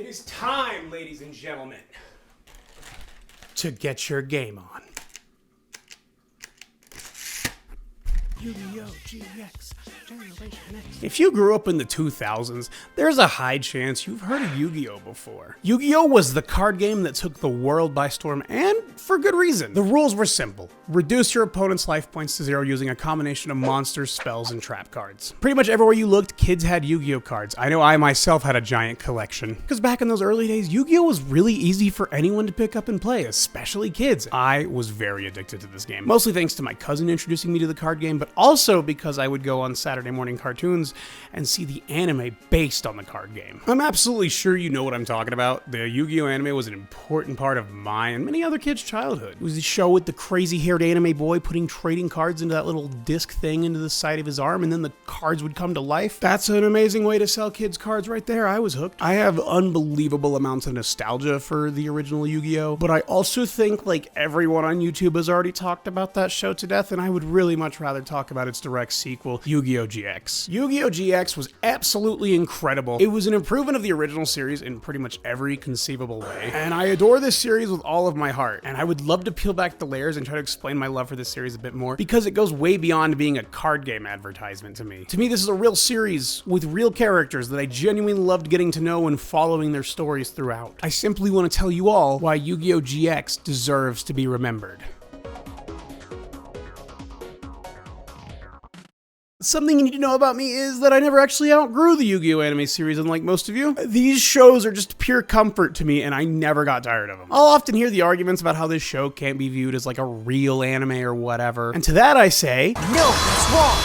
It is time, ladies and gentlemen, to get your game on. Yu-Gi-Oh! GX Generation X. If you grew up in the 2000s, there's a high chance you've heard of Yu-Gi-Oh! Before. Yu-Gi-Oh! Was the card game that took the world by storm, and for good reason. The rules were simple. Reduce your opponent's life points to 0 using a combination of monsters, spells, and trap cards. Pretty much everywhere you looked, kids had Yu-Gi-Oh! Cards. I know I myself had a giant collection. Because back in those early days, Yu-Gi-Oh! Was really easy for anyone to pick up and play, especially kids. I was very addicted to this game. Mostly thanks to my cousin introducing me to the card game, but also because I would go on Saturday morning cartoons and see the anime based on the card game. I'm absolutely sure you know what I'm talking about. The Yu-Gi-Oh! Anime was an important part of my and many other kids' childhood. It was the show with the crazy-haired anime boy putting trading cards into that little disc thing into the side of his arm, and then the cards would come to life. That's an amazing way to sell kids cards right there. I was hooked. I have unbelievable amounts of nostalgia for the original Yu-Gi-Oh! But I also think, like, everyone on YouTube has already talked about that show to death, and I would really much rather talk about its direct sequel, Yu-Gi-Oh! GX. Yu-Gi-Oh! GX was absolutely incredible. It was an improvement of the original series in pretty much every conceivable way, and I adore this series with all of my heart, and I would love to peel back the layers and try to explain my love for this series a bit more, because it goes way beyond being a card game advertisement to me. To me, this is a real series with real characters that I genuinely loved getting to know and following their stories throughout. I simply want to tell you all why Yu-Gi-Oh! GX deserves to be remembered. Something you need to know about me is that I never actually outgrew the Yu-Gi-Oh! Anime series, unlike most of you. These shows are just pure comfort to me, and I never got tired of them. I'll often hear the arguments about how this show can't be viewed as like a real anime or whatever, and to that I say, no, that's wrong!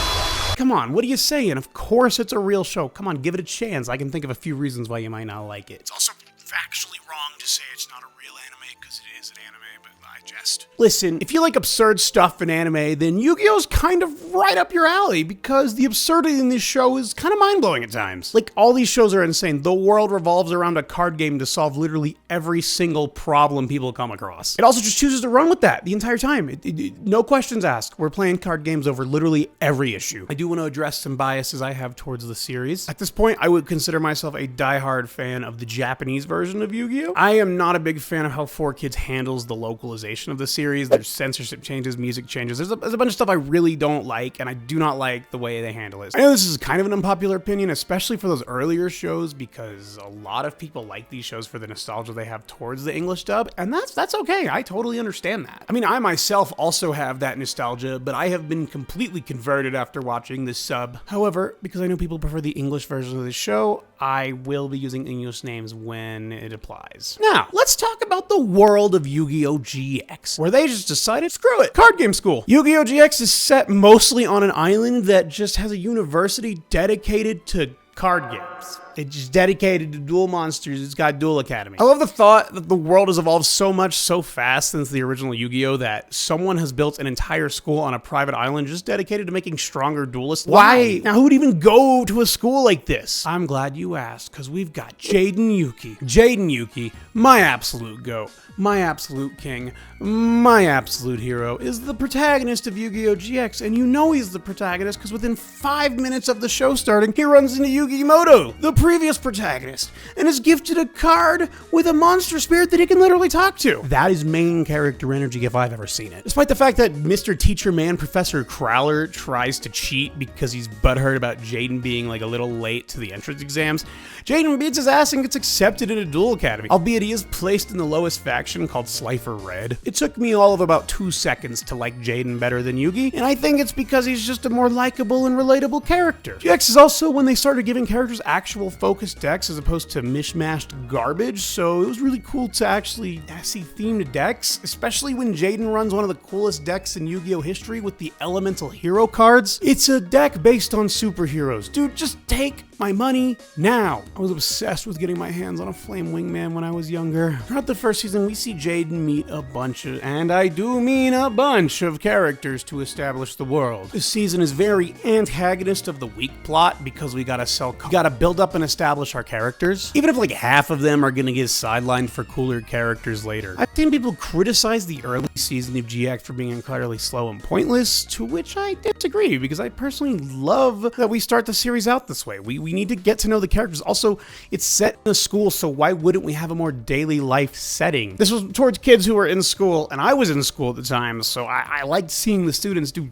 Come on, what are you saying? Of course it's a real show. Come on, give it a chance. I can think of a few reasons why you might not like it. It's also factually wrong to say it's not a real anime, because it is an anime, but I jest. Listen, if you like absurd stuff in anime, then Yu-Gi-Oh's kind of right up your alley, because the absurdity in this show is kind of mind-blowing at times. Like, all these shows are insane. The world revolves around a card game to solve literally every single problem people come across. It also just chooses to run with that the entire time. No questions asked. We're playing card games over literally every issue. I do want to address some biases I have towards the series. At this point, I would consider myself a diehard fan of the Japanese version of Yu-Gi-Oh! I am not a big fan of how 4Kids handles the localization of the series. There's censorship changes, music changes. There's a bunch of stuff I really don't like, and I do not like the way they handle it. I know this is kind of an unpopular opinion, especially for those earlier shows, because a lot of people like these shows for the nostalgia they have towards the English dub, and that's okay. I totally understand that. I mean, I myself also have that nostalgia, but I have been completely converted after watching this sub. However, because I know people prefer the English version of the show, I will be using English names when it applies. Now, let's talk about the world of Yu-Gi-Oh! GX, where they just decided, screw it, card game school. Yu-Gi-Oh! GX is set mostly on an island that just has a university dedicated to card games. It's just dedicated to duel monsters. It's got Duel Academy. I love the thought that the world has evolved so much so fast since the original Yu-Gi-Oh! That someone has built an entire school on a private island just dedicated to making stronger duelists. Why? Now, who would even go to a school like this? I'm glad you asked, because we've got Jaden Yuki. Jaden Yuki, my absolute GOAT, my absolute king, my absolute hero, is the protagonist of Yu-Gi-Oh! GX, and you know he's the protagonist because within 5 minutes of the show starting, he runs into Yugi Moto, the previous protagonist, and is gifted a card with a monster spirit that he can literally talk to. That is main character energy if I've ever seen it. Despite the fact that Mr. Teacher Man Professor Crowler tries to cheat because he's butthurt about Jaden being like a little late to the entrance exams, Jaden beats his ass and gets accepted into Duel Academy, albeit he is placed in the lowest faction called Slifer Red. It took me all of about 2 seconds to like Jaden better than Yugi, and I think it's because he's just a more likable and relatable character. GX is also when they started giving characters actual focused decks as opposed to mishmashed garbage, so it was really cool to actually see themed decks, especially when Jaden runs one of the coolest decks in Yu-Gi-Oh! History with the Elemental Hero cards. It's a deck based on superheroes. Dude, just take my money now. I was obsessed with getting my hands on a Flame Wingman when I was younger. Throughout the first season, we see Jaden meet a bunch of, and I do mean a bunch of characters to establish the world. This season is very antagonist of the weak plot because we gotta build up and establish our characters, even if like half of them are gonna get sidelined for cooler characters later. I've seen people criticize the early season of GX for being entirely slow and pointless, to which I disagree because I personally love that we start the series out this way. We We need to get to know the characters. Also, it's set in a school, so why wouldn't we have a more daily life setting? This was towards kids who were in school, and I was in school at the time, so I liked seeing the students do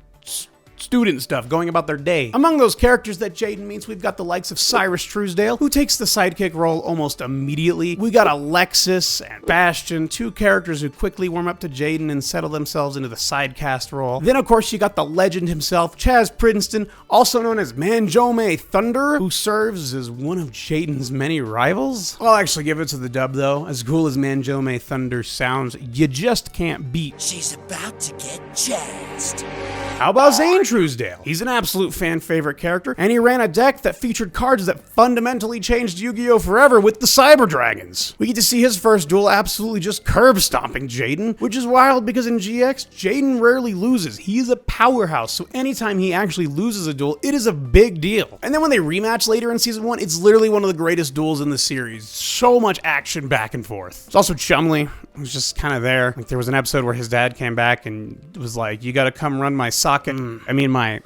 student stuff, going about their day. Among those characters that Jaden meets, we've got the likes of Cyrus Truesdale, who takes the sidekick role almost immediately. We got Alexis and Bastion, two characters who quickly warm up to Jaden and settle themselves into the sidecast role. Then, of course, you got the legend himself, Chaz Princeton, also known as Manjome Thunder, who serves as one of Jaden's many rivals. I'll actually give it to the dub, though. As cool as Manjome Thunder sounds, you just can't beat "She's about to get jazzed." How about Zane Truesdale? He's an absolute fan favorite character, and he ran a deck that featured cards that fundamentally changed Yu-Gi-Oh! Forever with the Cyber Dragons. We get to see his first duel absolutely just curb stomping Jaden, which is wild because in GX, Jaden rarely loses. He is a powerhouse, so anytime he actually loses a duel, it is a big deal. And then when they rematch later in Season 1, it's literally one of the greatest duels in the series. So much action back and forth. There's also Chumley, who's just kind of there. Like, there was an episode where his dad came back and was like, "You gotta come run my my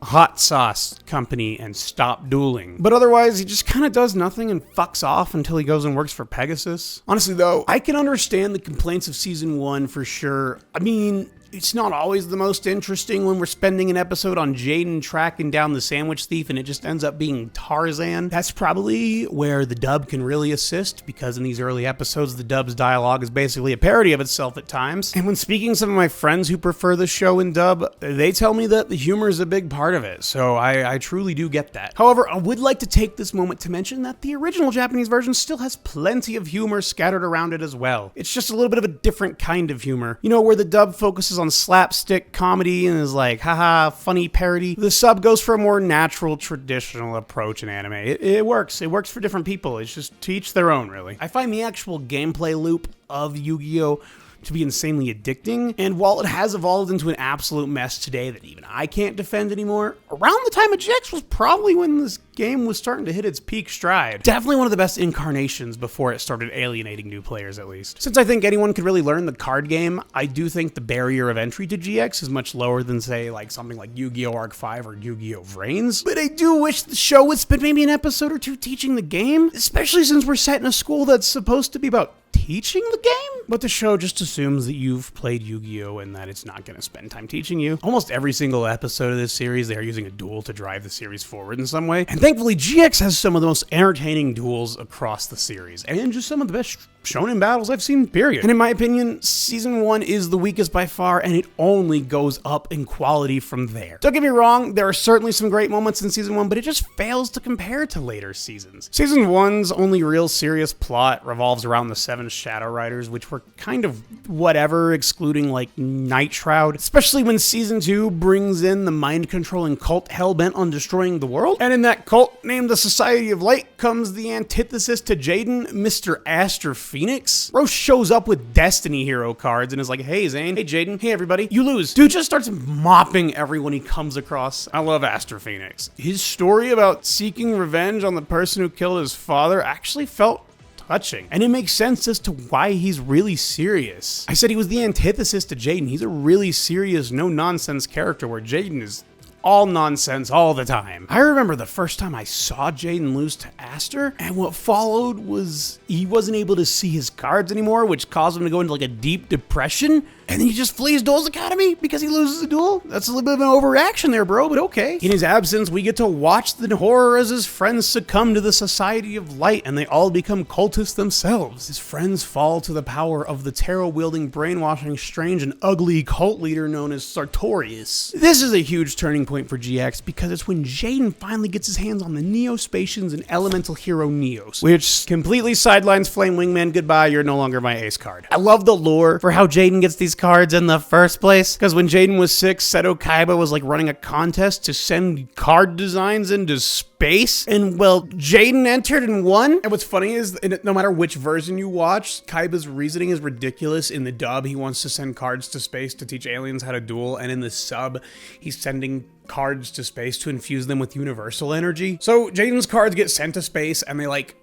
hot sauce company and stop dueling." But otherwise, he just kind of does nothing and fucks off until he goes and works for Pegasus. Honestly, though, I can understand the complaints of Season 1 for sure. I mean, it's not always the most interesting when we're spending an episode on Jaden tracking down the sandwich thief and it just ends up being Tarzan. That's probably where the dub can really assist, because in these early episodes, the dub's dialogue is basically a parody of itself at times. And when speaking to some of my friends who prefer the show in dub, they tell me that the humor is a big part of it, so I truly do get that. However, I would like to take this moment to mention that the original Japanese version still has plenty of humor scattered around it as well. It's just a little bit of a different kind of humor. You know, where the dub focuses on slapstick comedy and is like, haha, funny parody. The sub goes for a more natural, traditional approach in anime. It works. It works for different people. It's just to each their own, really. I find the actual gameplay loop of Yu-Gi-Oh! To be insanely addicting, and while it has evolved into an absolute mess today that even I can't defend anymore, around the time of GX was probably when this game was starting to hit its peak stride. Definitely one of the best incarnations before it started alienating new players, at least. Since I think anyone could really learn the card game, I do think the barrier of entry to GX is much lower than, say, like something like Yu-Gi-Oh! Arc 5 or Yu-Gi-Oh! Vrains. But I do wish the show would spend maybe an episode or two teaching the game, especially since we're set in a school that's supposed to be about teaching the game? But the show just assumes that you've played Yu-Gi-Oh! And that it's not going to spend time teaching you. Almost every single episode of this series, they are using a duel to drive the series forward in some way. And thankfully, GX has some of the most entertaining duels across the series, and just some of the best shonen battles I've seen, period. And in my opinion, Season 1 is the weakest by far, and it only goes up in quality from there. Don't get me wrong, there are certainly some great moments in Season 1, but it just fails to compare to later seasons. Season 1's only real serious plot revolves around the 7 Shadow Riders, which were kind of whatever, excluding like Night Shroud, especially when Season 2 brings in the mind-controlling cult hell-bent on destroying the world. And in that cult, named the Society of Light, comes the antithesis to Jaden, Mr. Aster Phoenix. Roche shows up with Destiny Hero cards and is like, "Hey Zane, hey Jaden, hey everybody, you lose." Dude just starts mopping everyone he comes across. I love Aster Phoenix. His story about seeking revenge on the person who killed his father actually felt touching, and it makes sense as to why he's really serious. I said he was the antithesis to Jaden. He's a really serious, no-nonsense character, where Jaden is all nonsense all the time. I remember the first time I saw Jaden lose to Aster, and what followed was he wasn't able to see his cards anymore, which caused him to go into like a deep depression, and then he just flees Duel's Academy because he loses a duel? That's a little bit of an overreaction there, bro, but okay. In his absence, we get to watch the horror as his friends succumb to the Society of Light, and they all become cultists themselves. His friends fall to the power of the tarot-wielding, brainwashing, strange, and ugly cult leader known as Sartorius. This is a huge turning point for GX because it's when Jaden finally gets his hands on the Neospatians and Elemental Hero Neos, which completely sidelines Flame Wingman. Goodbye, you're no longer my ace card. I love the lore for how Jaden gets these cards in the first place, because when Jaden was 6, Seto Kaiba was like running a contest to send card designs into space, and well, Jaden entered and won. And what's funny is, no matter which version you watch, Kaiba's reasoning is ridiculous. In the dub, he wants to send cards to space to teach aliens how to duel, and in the sub, he's sending cards to space to infuse them with universal energy. So Jaden's cards get sent to space, and they like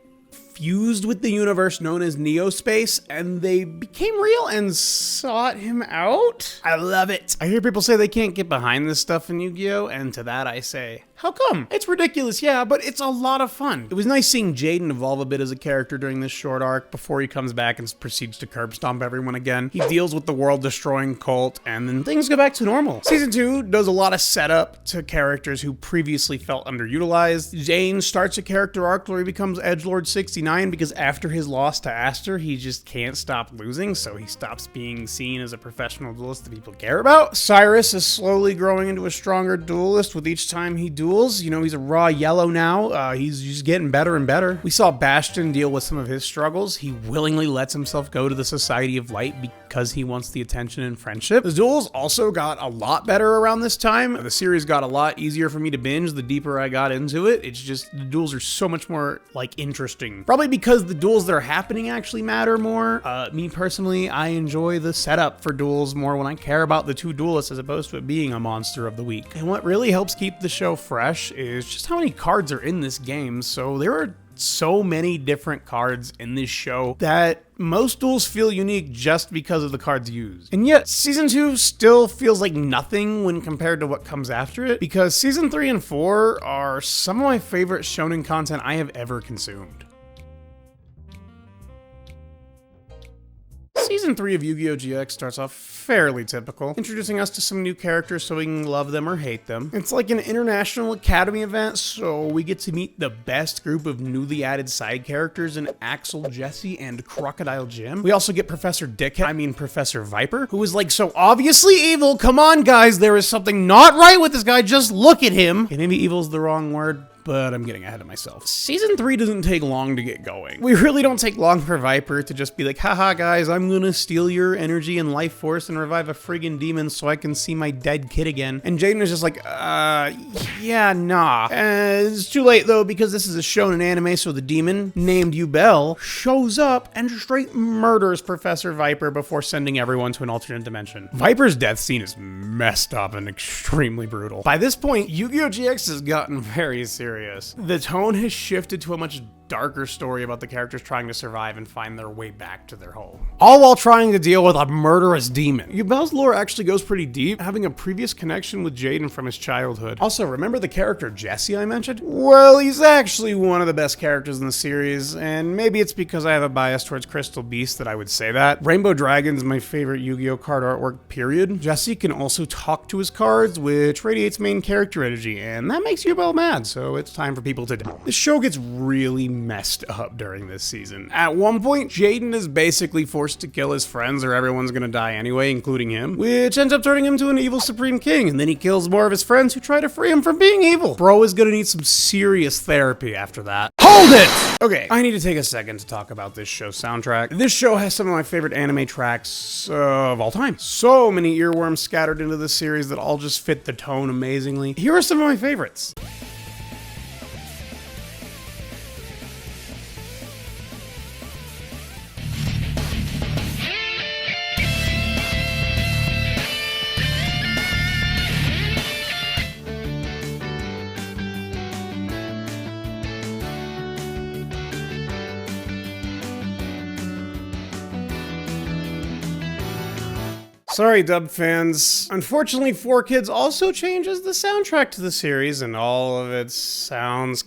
fused with the universe known as Neospace, and they became real and sought him out. I love it. I hear people say they can't get behind this stuff in Yu-Gi-Oh! And to that I say, How come? It's ridiculous, yeah, but it's a lot of fun. It was nice seeing Jaden evolve a bit as a character during this short arc before he comes back and proceeds to curb stomp everyone again. He deals with the world-destroying cult, and then things go back to normal. Season 2 does a lot of setup to characters who previously felt underutilized. Jane starts a character arc where he becomes Edgelord 69 because after his loss to Aster, he just can't stop losing, so he stops being seen as a professional duelist that people care about. Cyrus is slowly growing into a stronger duelist with each time he duels. You know, he's a raw yellow now. He's just getting better and better. We saw Bastion deal with some of his struggles. He willingly lets himself go to the Society of Light because he wants the attention and friendship. The duels also got a lot better around this time. The series got a lot easier for me to binge the deeper I got into it. It's just, the duels are so much more, like, interesting. Probably because the duels that are happening actually matter more. Me personally, I enjoy the setup for duels more when I care about the two duelists as opposed to it being a monster of the week. And what really helps keep the show fresh is just how many cards are in this game. So there are so many different cards in this show that most duels feel unique just because of the cards used. And yet, Season 2 still feels like nothing when compared to what comes after it, because Season 3 and 4 are some of my favorite shonen content I have ever consumed. Season 3 of Yu-Gi-Oh! GX starts off fairly typical, introducing us to some new characters so we can love them or hate them. It's like an international academy event, so we get to meet the best group of newly added side characters in Axel, Jesse, and Crocodile Jim. We also get Professor Viper, who is like so obviously evil. Come on, guys, there is something not right with this guy, just look at him. Okay, maybe evil's the wrong word, but I'm getting ahead of myself. Season 3 doesn't take long to get going. We really don't take long for Viper to just be like, haha guys, I'm gonna steal your energy and life force and revive a friggin' demon so I can see my dead kid again. And Jaden is just like, yeah, nah. It's too late though, because this is a shonen anime, so the demon, named Yubel, shows up and straight murders Professor Viper before sending everyone to an alternate dimension. Viper's death scene is messed up and extremely brutal. By this point, Yu-Gi-Oh! GX has gotten very serious. The tone has shifted to a much darker story about the characters trying to survive and find their way back to their home, all while trying to deal with a murderous demon. Yubel's lore actually goes pretty deep, having a previous connection with Jaden from his childhood. Also, remember the character Jesse I mentioned? Well, he's actually one of the best characters in the series, and maybe it's because I have a bias towards Crystal Beast that I would say that. Rainbow Dragon's my favorite Yu-Gi-Oh! Card artwork, period. Jesse can also talk to his cards, which radiates main character energy, and that makes Yubel mad, so it's time for people to die. The show gets really messed up during this season. At one point, Jaden is basically forced to kill his friends or everyone's gonna die anyway, including him, which ends up turning him to an evil Supreme King, and then he kills more of his friends who try to free him from being evil. Bro is gonna need some serious therapy after that. Hold it! Okay, I need to take a second to talk about this show's soundtrack. This show has some of my favorite anime tracks of all time. So many earworms scattered into this series that all just fit the tone amazingly. Here are some of my favorites. Sorry, dub fans. Unfortunately, 4Kids also changes the soundtrack to the series, and all of it sounds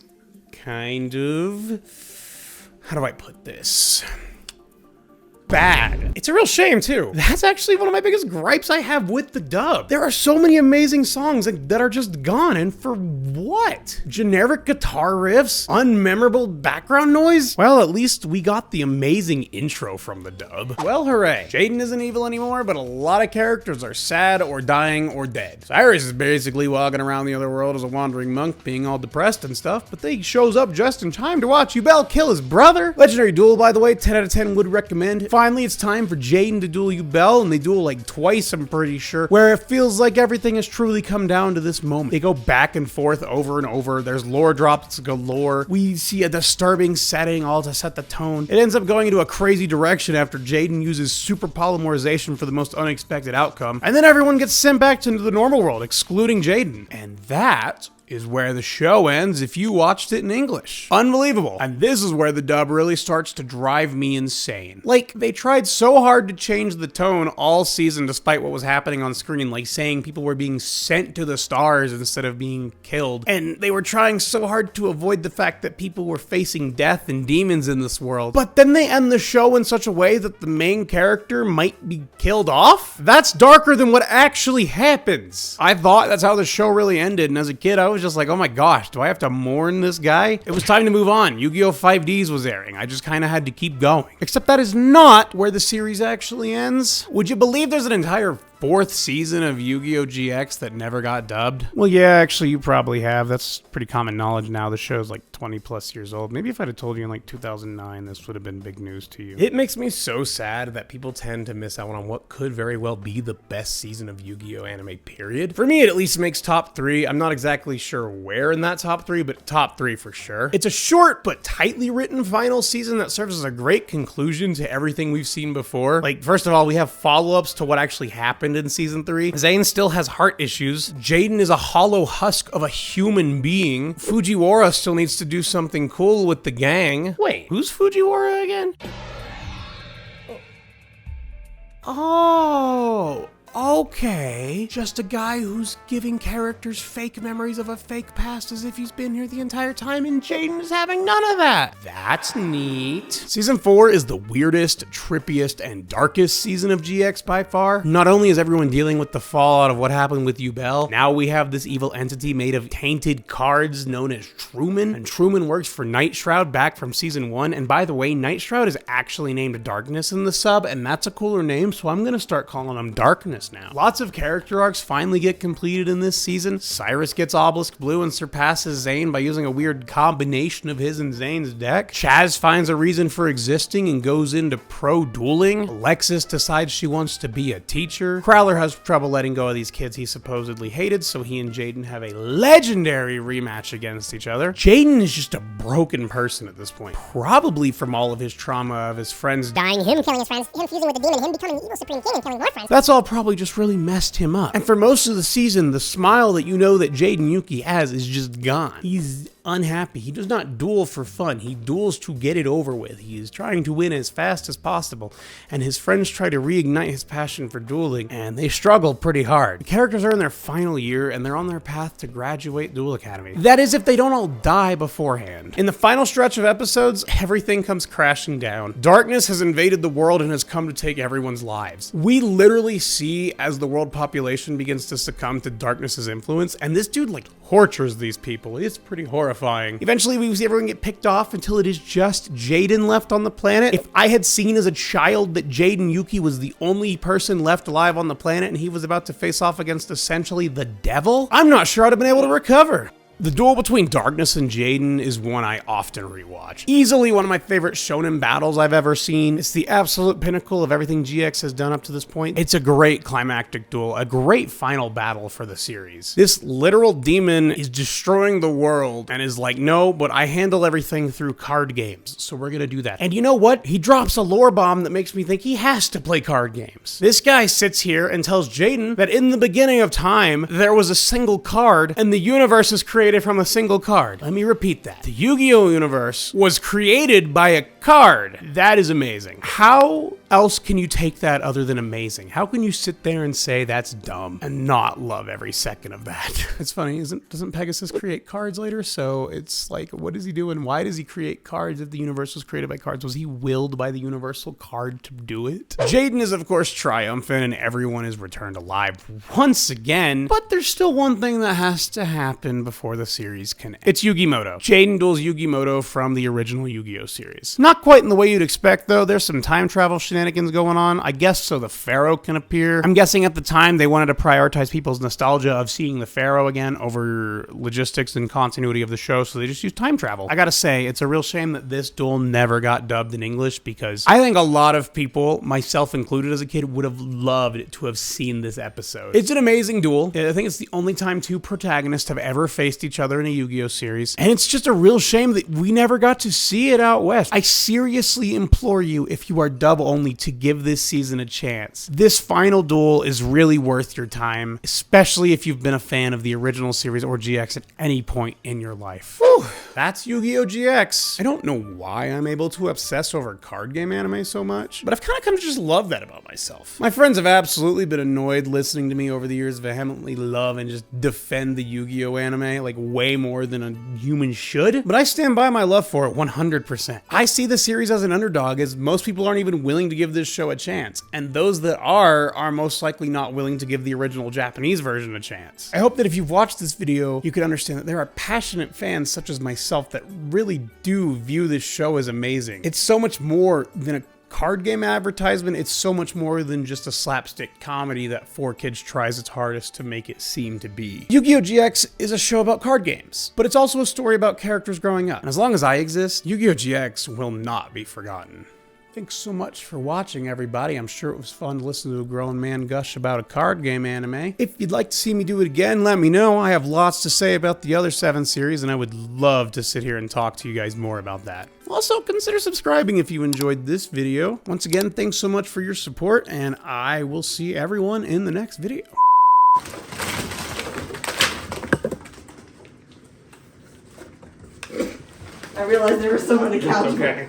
kind of... how do I put this? Bad. It's a real shame too. That's actually one of my biggest gripes I have with the dub. There are so many amazing songs that are just gone, and for what? Generic guitar riffs? Unmemorable background noise? Well, at least we got the amazing intro from the dub. Well, hooray. Jaden isn't evil anymore, but a lot of characters are sad or dying or dead. Cyrus is basically walking around the other world as a wandering monk, being all depressed and stuff, but then he shows up just in time to watch Yubel kill his brother. Legendary duel, by the way, 10 out of 10 would recommend. Finally, it's time for Jaden to duel Yubel, and they duel like twice, I'm pretty sure, where it feels like everything has truly come down to this moment. They go back and forth over and over. There's lore drops galore. We see a disturbing setting all to set the tone. It ends up going into a crazy direction after Jaden uses super polymerization for the most unexpected outcome, and then everyone gets sent back to the normal world, excluding Jaden. And that is where the show ends if you watched it in English. Unbelievable. And this is where the dub really starts to drive me insane. Like, they tried so hard to change the tone all season despite what was happening on screen, like saying people were being sent to the stars instead of being killed. And they were trying so hard to avoid the fact that people were facing death and demons in this world. But then they end the show in such a way that the main character might be killed off? That's darker than what actually happens. I thought that's how the show really ended, and as a kid I was just like, oh my gosh, do I have to mourn this guy? It was time to move on. Yu-Gi-Oh! 5Ds was airing. I just kind of had to keep going. Except that is not where the series actually ends. Would you believe there's an entire 4th season of Yu-Gi-Oh! GX that never got dubbed? Well, yeah, actually, you probably have. That's pretty common knowledge now. The show's like 20 plus years old. Maybe if I'd have told you in like 2009, this would have been big news to you. It makes me so sad that people tend to miss out on what could very well be the best season of Yu-Gi-Oh! Anime, period. For me, it at least makes top 3. I'm not exactly sure where in that top 3, but top 3 for sure. It's a short but tightly written final season that serves as a great conclusion to everything we've seen before. Like, first of all, we have follow-ups to what actually happened in season 3. Zane still has heart issues. Jaden is a hollow husk of a human being. Fujiwara still needs to do something cool with the gang. Wait, who's Fujiwara again? Oh, okay. Just a guy who's giving characters fake memories of a fake past as if he's been here the entire time, and Jaden is having none of that. That's neat. Season 4 is the weirdest, trippiest, and darkest season of GX by far. Not only is everyone dealing with the fallout of what happened with Yubel, now we have this evil entity made of tainted cards known as Truman, and Truman works for Night Shroud back from season 1, and by the way, Night Shroud is actually named Darkness in the sub, and that's a cooler name, so I'm gonna start calling him Darkness now. Lots of character arcs finally get completed in this season. Cyrus gets Obelisk Blue and surpasses Zane by using a weird combination of his and Zane's deck. Chaz finds a reason for existing and goes into pro dueling. Alexis decides she wants to be a teacher. Crowler has trouble letting go of these kids he supposedly hated, so he and Jaden have a legendary rematch against each other. Jaden is just a broken person at this point, probably from all of his trauma of his friends dying, him killing his friends, him fusing with the demon, him becoming the evil supreme king and killing more friends. That's all probably just really messed him up. And for most of the season, the smile that you know that Jaden Yuki has is just gone. He's unhappy. He does not duel for fun. He duels to get it over with. He is trying to win as fast as possible, and his friends try to reignite his passion for dueling, and they struggle pretty hard. The characters are in their final year, and they're on their path to graduate Duel Academy. That is if they don't all die beforehand. In the final stretch of episodes, everything comes crashing down. Darkness has invaded the world and has come to take everyone's lives. We literally see as the world population begins to succumb to Darkness's influence, and this dude like tortures these people. It's pretty horrifying. Eventually we see everyone get picked off until it is just Jaden left on the planet. If I had seen as a child that Jaden Yuki was the only person left alive on the planet and he was about to face off against essentially the devil, I'm not sure I'd have been able to recover. The duel between Darkness and Jaden is one I often rewatch. Easily one of my favorite shonen battles I've ever seen. It's the absolute pinnacle of everything GX has done up to this point. It's a great climactic duel, a great final battle for the series. This literal demon is destroying the world and is like, no, but I handle everything through card games, so we're gonna do that. And you know what? He drops a lore bomb that makes me think he has to play card games. This guy sits here and tells Jaden that in the beginning of time, there was a single card and the universe is created from a single card. Let me repeat that. The Yu-Gi-Oh! Universe was created by a card. That is amazing. How else can you take that other than amazing? How can you sit there and say that's dumb and not love every second of that? It's funny, doesn't Pegasus create cards later? So it's like, what does he do and why does he create cards if the universe was created by cards? Was he willed by the universal card to do it? Jaden is of course triumphant and everyone is returned alive once again, but there's still one thing that has to happen before the series can end. It's Yu-Gi-Moto. Jaden duels Yu-Gi-Moto from the original Yu-Gi-Oh! Series. Not quite in the way you'd expect though. There's some time travel shenanigans going on, I guess, so the Pharaoh can appear. I'm guessing at the time they wanted to prioritize people's nostalgia of seeing the Pharaoh again over logistics and continuity of the show, so they just used time travel. I gotta say, it's a real shame that this duel never got dubbed in English because I think a lot of people, myself included as a kid, would have loved to have seen this episode. It's an amazing duel. I think it's the only time two protagonists have ever faced each other in a Yu-Gi-Oh! Series, and it's just a real shame that we never got to see it out west. I seriously implore you, if you are dub only, to give this season a chance. This final duel is really worth your time, especially if you've been a fan of the original series or GX at any point in your life. Whew, that's Yu-Gi-Oh! GX. I don't know why I'm able to obsess over card game anime so much, but I've kind of come to just love that about myself. My friends have absolutely been annoyed listening to me over the years vehemently love and just defend the Yu-Gi-Oh! Anime like way more than a human should, but I stand by my love for it 100%. I see the series as an underdog, as most people aren't even willing to give this show a chance, and those that are most likely not willing to give the original Japanese version a chance. I hope that if you've watched this video, you can understand that there are passionate fans such as myself that really do view this show as amazing. It's so much more than a card game advertisement. It's so much more than just a slapstick comedy that 4Kids tries its hardest to make it seem to be. Yu-Gi-Oh! GX is a show about card games, but it's also a story about characters growing up. And as long as I exist, Yu-Gi-Oh! GX will not be forgotten. Thanks so much for watching, everybody. I'm sure it was fun to listen to a grown man gush about a card game anime. If you'd like to see me do it again, let me know. I have lots to say about the other 7 series, and I would love to sit here and talk to you guys more about that. Also, consider subscribing if you enjoyed this video. Once again, thanks so much for your support, and I will see everyone in the next video. I realized there was someone on the couch. Okay.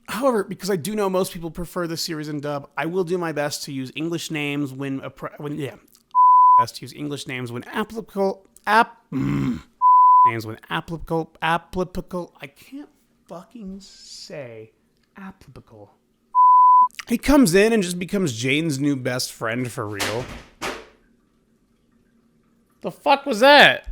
However, because I do know most people prefer this series in dub, I will do my best to use English names best to use English names when applicable. Names when applicable. I can't fucking say applicable. He comes in and just becomes Jane's new best friend for real. The fuck was that?